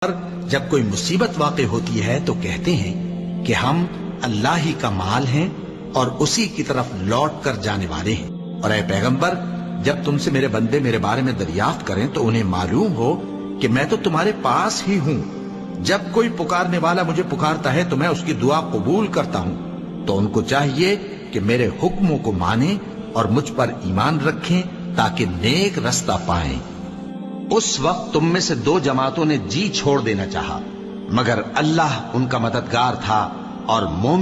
पर जब कोई मुसीबत वाक़े होती है तो कहते हैं कि हम अल्लाह ही का माल हैं और उसी की तरफ लौट कर जाने वाले हैं। और ऐ पैगंबर, जब तुमसे मेरे बंदे मेरे बारे में दरियाफ्त करें तो उन्हें मालूम हो कि मैं तो तुम्हारे पास ही हूं। जब कोई पुकारने वाला मुझे पुकारता है तो मैं उसकी दुआ कबूल करता हूं। तो उनको चाहिए कि मेरे हुक्मों को माने और मुझ पर ईमान रखें ताकि नेक रास्ता पाएं। उस वक्त तुम में से दो जमातों ने जी छोड़ देना चाहा, मगर अल्लाह उनका मददगार था और मोमिन